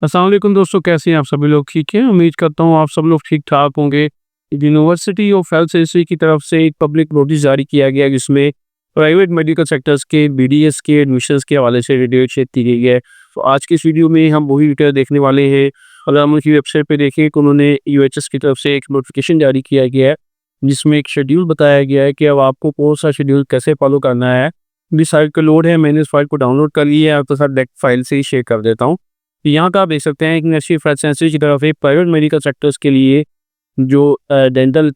अस्सलाम वालेकुम दोस्तों, कैसे हैं आप सभी लोग? ठीक हैं? उम्मीद करता हूँ आप सब लोग ठीक-ठाक होंगे। यूनिवर्सिटी ऑफ हेल्थ साइंसेज की तरफ से एक पब्लिक नोटिस जारी किया गया जिसमें प्राइवेट मेडिकल सेक्टर्स के बीडीएस के एडमिशन्स के हवाले से डिटेल शेयर की गई है। तो आज की इस वीडियो में हम वही डिटेल देखने वाले हैं। अगर हम उनकी वेबसाइट पे देखें तो उन्होंने यूएचएस की तरफ से एक नोटिफिकेशन जारी किया गया है, जिसमें एक शेड्यूल बताया गया है कि अब आपको कौन-सा शेड्यूल कैसे फॉलो करना है। जिस साइट का लोड है, मैंने इस फाइल को डाउनलोड कर लिया है, आपके साथ डायरेक्ट फाइल से ही शेयर कर देता हूँ। यहाँ पे आप देख सकते हैं कि यूनिवर्सिटी ऑफ हेल्थ साइंसेज की तरफ एक प्राइवेट मेडिकल सेक्टर्स के लिए जो डेंटल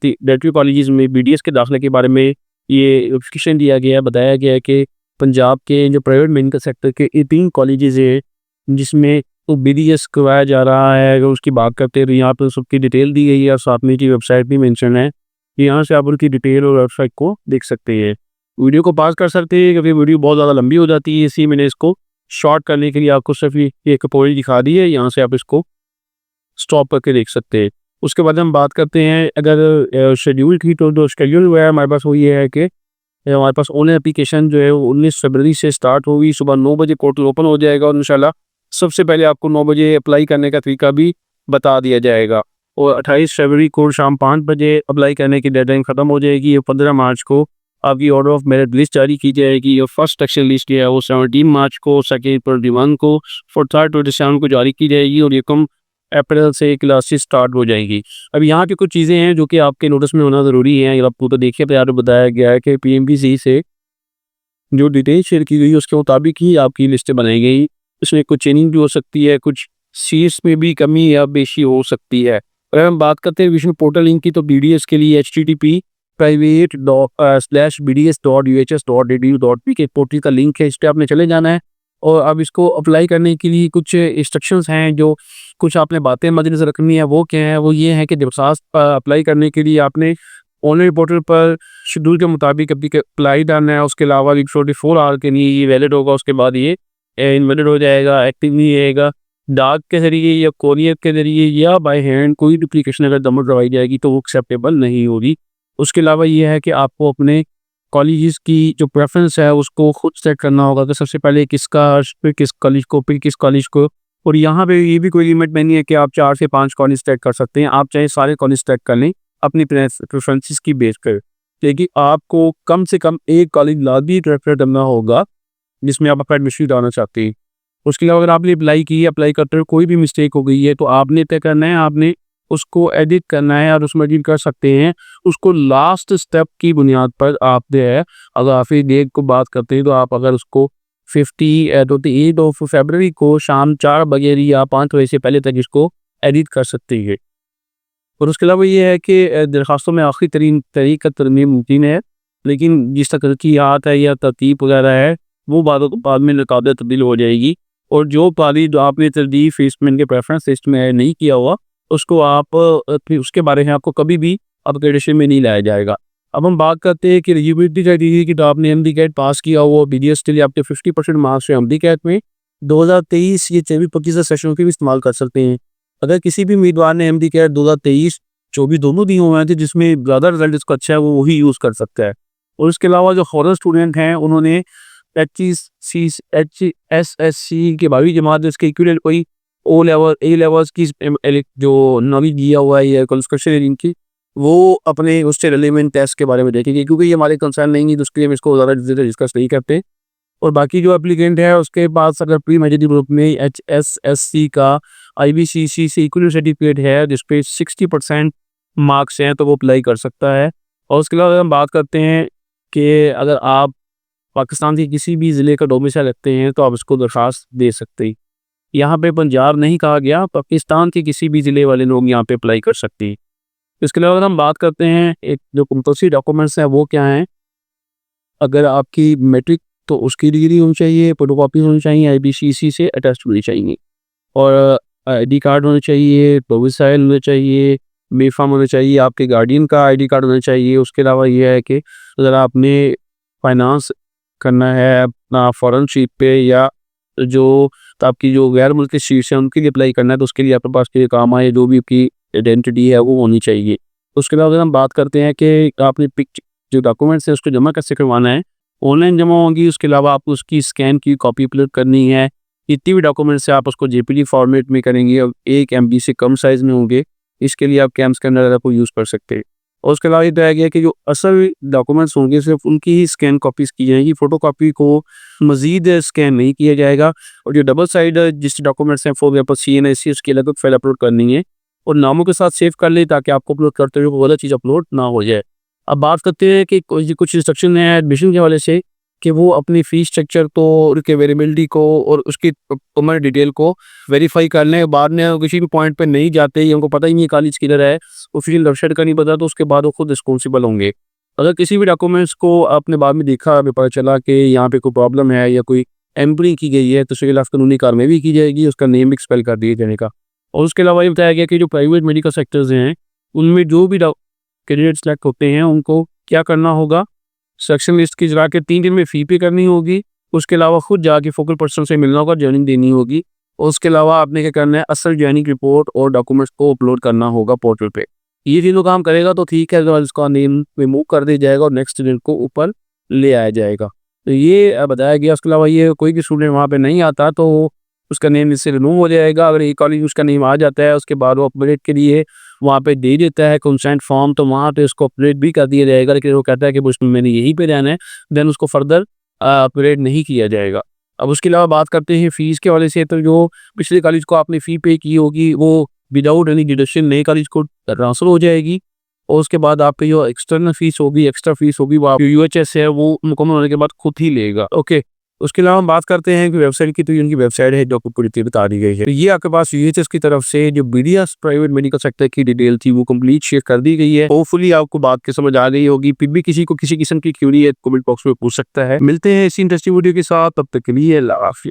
कॉलेजेस में बीडीएस के दाखिले के बारे में ये नोटिफिकेशन दिया गया है। बताया गया है कि पंजाब के जो प्राइवेट मेडिकल सेक्टर के 18 कॉलेजेस हैं जिसमें तो बीडीएस करवाया जा रहा है। अगर उसकी बात करते हैं तो यहाँ पर सबकी डिटेल दी गई है और साथ में की वेबसाइट भी मेंशन है। यहाँ से आप उनकी डिटेल और वेबसाइट को देख सकते हैं। वीडियो को पास कर सकते हैं क्योंकि वीडियो बहुत ज़्यादा लंबी हो जाती है, इसी मैंने इसको शॉर्ट करने के लिए आपको सिर्फ ये एक पॉइंट दिखा दी है। यहाँ से आप इसको स्टॉप करके देख सकते हैं। उसके बाद हम बात करते हैं अगर शेड्यूल की, तो जो शेड्यूल हुआ है हमारे पास वो ये है कि हमारे पास ऑनलाइन एप्लीकेशन जो है वो 19 फरवरी से स्टार्ट होगी। सुबह 9 बजे पोर्टल ओपन हो जाएगा और इंशाल्लाह सबसे पहले आपको 9 बजे अप्लाई करने का तरीका भी बता दिया जाएगा। और 28 फरवरी को शाम 5 बजे अप्लाई करने की डेडलाइन ख़त्म हो जाएगी। और 15 मार्च को आपकी ऑर्डर ऑफ मेरिट लिस्ट जारी की जाएगी। और फर्स्ट सेक्शन लिस्ट जो है वो 17 मार्च को, सेकेंड 21 को, और थर्ड 27 को जारी की जाएगी। और ये कम अप्रैल से क्लासेस स्टार्ट हो जाएंगी। अब यहाँ की कुछ चीज़ें हैं जो कि आपके नोटिस में होना ज़रूरी है। अगर आपको तो देखिए तैयार बताया गया है कि पीएमपीसी से जो डिटेल शेयर की गई उसके मुताबिक ही आपकी लिस्टें बनाई गई। इसमें कुछ चेंजिंग भी हो सकती है, कुछ सीट्स में भी कमी या बेशी हो सकती है। अगर हम बात करते हैं विशेष पोर्टल लिंक की, तो बीडीएस के लिए http://bds.uhs.edu.p के पोर्टल का लिंक है, इस पर आपने चले जाना है। और अब इसको अप्लाई करने के लिए कुछ इंस्ट्रक्शंस हैं, जो कुछ आपने बातें मद्देनजर रखनी है। वो क्या है? वो ये है कि दरख्वास्त अप्लाई करने के लिए आपने ऑनलाइन पोर्टल पर शेड्यूल के मुताबिक अभी अप्लाई डालना है। उसके अलावा 24 आवर के लिए ये वैलिड होगा, उसके बाद ये इनवैलिड हो जाएगा, एक्टिव नहीं रहेगा। डाक के ज़रिए या कोरियर के ज़रिए या बाय हैंड कोई भी एप्लीकेशन अगर जमा करवाई जाएगी तो वो एक्सेप्टेबल नहीं होगी। उसके अलावा ये है कि आपको अपने कॉलेजेस की जो प्रेफ़रेंस है उसको खुद सेट करना होगा कि सबसे पहले किसका, फिर किस कॉलेज को, फिर किस कॉलेज को। और यहाँ पे ये भी कोई लिमिट नहीं है कि आप 4 से 5 कॉलेज सेट कर सकते हैं। आप चाहे सारे कॉलेज सेट कर लें अपनी प्रेफ़रेंसेस की बेस पर। लेकिन आपको कम से कम एक कॉलेज लाज़मी प्रेफ़र करना होगा जिसमें आप अपना एडमिशन डालना चाहते हैं। उसके अलावा अगर आपने अप्लाई की है, अप्लाई करते हुए कोई भी मिस्टेक हो गई है, तो आपने तय करना है, आपने उसको एडिट करना है और उसमें एडिट कर सकते हैं। उसको लास्ट स्टेप की बुनियाद पर आप जो है, अगर आखिरी डेट को बात करते हैं तो आप अगर उसको 28 ऑफ फरवरी को शाम 4 बजे या 5 बजे से पहले तक इसको एडिट कर सकते हैं। और उसके अलावा ये है कि दरख्वास्तों में आखिरी तरीन तरीक़ तरमीम मुमकिन है, लेकिन जिस तरक़ीयात है या तरतीब वगैरह है वो बाद में काबिल तब्दील हो जाएगी। और जो तारीख जो आपने तरदीफ इसमें इनके प्रेफरेंस लिस्ट में ऐड नहीं किया हुआ, उसको आप फिर उसके बारे में आपको कभी भी अपग्रेडेशन में नहीं लाया जाएगा। अब हम बात करते हैं कि एलिजिबिलिटी क्राइटेरिया की, तो आपने एमडी-कैट पास किया हुआ, बीडीएस के लिए आपके 50% मार्क्स हैं एमडी-कैट में। 2023 ये 24-25 सेशन के भी इस्तेमाल कर सकते हैं। अगर किसी भी उम्मीदवार ने एमडी-कैट 2023-24 दोनों दिए हुए हैं तो जिसमें ज़्यादा रिजल्ट इसका अच्छा है वो वही यूज़ कर सकता है। और इसके अलावा जो हॉनर स्टूडेंट हैं उन्होंने एचएसएससी के 12वीं जमात इसके इक्विवेलेंट कोई ओ लेवल ए लेवल्स की जो नॉलेज दिया हुआ है या क्वालिफिकेशन है इनकी, वो अपने उससे रिलेवेंट टेस्ट के बारे में देखेंगे, क्योंकि ये हमारे कंसर्न नहीं है तो उसके लिए हम इसको ज़्यादा डिस्कस नहीं करते। और बाकी जो एप्लीकेंट है उसके पास अगर प्री मेडिकल ग्रुप में एचएसएससी का आईबीसीसी से इक्विवेलेंट सर्टिफिकेट है जिस पे 60% मार्क्स हैं तो वो अप्लाई कर सकता है। और उसके अलावा हम बात करते हैं कि अगर आप पाकिस्तान के किसी भी ज़िले का डोमिसाइल रखते हैं तो आप इसको दरख्वास्त दे सकते हैं। यहाँ पे पंजाब नहीं कहा गया, पाकिस्तान के किसी भी ज़िले वाले लोग यहाँ पे अप्लाई कर सकते हैं। इसके अलावा अगर हम बात करते हैं एक जो कंपल्सरी डॉक्यूमेंट्स हैं वो क्या हैं, अगर आपकी मैट्रिक तो उसकी डिग्री होनी चाहिए, फोटोकॉपी होनी चाहिए, आईबीसीसी से अटेस्ट होनी चाहिए, और आईडी कार्ड होना चाहिए, डोमिसाइल होना चाहिए, बेफाम होना चाहिए, आपके गार्डियन का आईडी कार्ड होना चाहिए। उसके अलावा ये है कि अगर आपने फाइनेंस करना है अपना फॉरेन शिप पे या जो तो आपकी जो गैर मुल्की शीट्स हैं उनके लिए अप्लाई करना है तो उसके लिए आपके पास के काम आए जो भी आपकी आइडेंटिटी है वो होनी चाहिए। उसके बाद अगर हम बात करते हैं कि आपने पिक जो डॉक्यूमेंट्स हैं उसको जमा कैसे करवाना है, ऑनलाइन जमा होंगी। उसके अलावा आपको उसकी स्कैन की कॉपी अपलोड करनी है जितनी भी डॉक्यूमेंट्स है आप उसको जेपीजी फॉर्मेट में करेंगे और 1 MB से कम साइज़ में होंगे, इसके लिए आप कैम स्कैनर को यूज़ कर सकते हैं। और उसके अलावा ये बताया गया कि जो असल डॉक्यूमेंट्स होंगे सिर्फ उनकी ही स्कैन कॉपीज़ की जाएंगी, फ़ोटोकॉपी को मज़ीद स्कैन नहीं किया जाएगा। और जो डबल साइड जिस डॉक्यूमेंट्स हैं, फॉर एग्जाम्पल CNAC, उसकी अलग फाइल अपलोड करनी है और नामों के साथ सेव कर लें ताकि आपको अपलोड करते हुए वो गलत चीज़ अपलोड ना हो जाए। अब बात करते हैं कि कुछ इंस्ट्रक्शन है एडमिशन के हवाले से कि वो अपनी फ़ीस स्ट्रक्चर को, उसके वेरिएबिलिटी को और उसकी पेमेंट डिटेल को वेरीफाई कर लें। बाद में वो किसी भी पॉइंट पे नहीं जाते या उनको पता ही नहीं है कॉलेज किधर है, ऑफिशियल वेबसाइट का नहीं पता, तो उसके बाद वो खुद रिस्पॉन्सिबल होंगे। अगर किसी भी डॉक्यूमेंट्स को आपने बाद में देखा, हमें पता चला कि यहाँ पे कोई प्रॉब्लम है या कोई एम्परिंग की गई है, तो उसके खिलाफ कानूनी कार्रवाई भी की जाएगी, उसका नेम भी एक्सपेल कर दिए जाने का। और उसके अलावा ये बताया गया कि जो प्राइवेट मेडिकल सेक्टर्स हैं, उनमें जो भी कैंडिडेट सेलेक्ट होते हैं उनको क्या करना होगा, सिलेक्शन लिस्ट की जरा के 3 दिन में फ़ी पे करनी होगी। उसके अलावा खुद जाके फोकल पर्सन से मिलना होगा, जॉइनिंग देनी होगी। और उसके अलावा आपने क्या करना है, असल जॉइनिंग रिपोर्ट और डॉक्यूमेंट्स को अपलोड करना होगा पोर्टल पे। ये तीनों काम करेगा तो ठीक है, अदरवाइज़ उसका नेम रिमूव कर दिया जाएगा और नेक्स्ट स्टूडेंट को ऊपर ले आया जाएगा। तो ये बताया गया। उसके अलावा ये कोई भी स्टूडेंट वहाँ पे नहीं आता तो उसका नेम इससे रिमूव हो जाएगा। अगर एक कॉलेज उसका नेम आ जाता है, उसके बाद वो अपडेट के लिए वहाँ पे दे देता है कंसेंट फॉर्म, तो वहाँ पे उसको अपडेट भी कर दिया जाएगा। लेकिन वो कहता है कि उसमें मैंने यहीं पे रहना है, देन उसको फर्दर अपडेट नहीं किया जाएगा। अब उसके अलावा बात करते हैं फ़ीस के हवाले से, तो जो पिछले कॉलेज को आपने फ़ी पे की होगी वो विदाउट एनी डिडक्शन नए कॉलेज को ट्रांसफ़र हो जाएगी। और उसके बाद आपकी जो एक्सटर्नल फ़ीस होगी, एक्स्ट्रा फ़ीस होगी, वो आप UHS है वो मुकम्मल होने के बाद खुद ही लेगा। ओके। उसके अलावा हम बात करते हैं कि वेबसाइट की, तो ये उनकी वेबसाइट है जो आपको पूरी तरह बता दी गई है। तो ये आपके पास UHS की तरफ से जो BDS प्राइवेट मेडिकल सेक्टर की डिटेल थी वो कंप्लीट शेयर कर दी गई है। होपफुली आपको बात की समझ आ गई होगी। फिर भी किसी को किसी किस्म की क्वेरी है कमेंट बॉक्स में पूछ सकता है। मिलते हैं इसी इंटरेस्टिंग वीडियो के साथ, तब तक के लिए अल्लाह हाफ़िज़।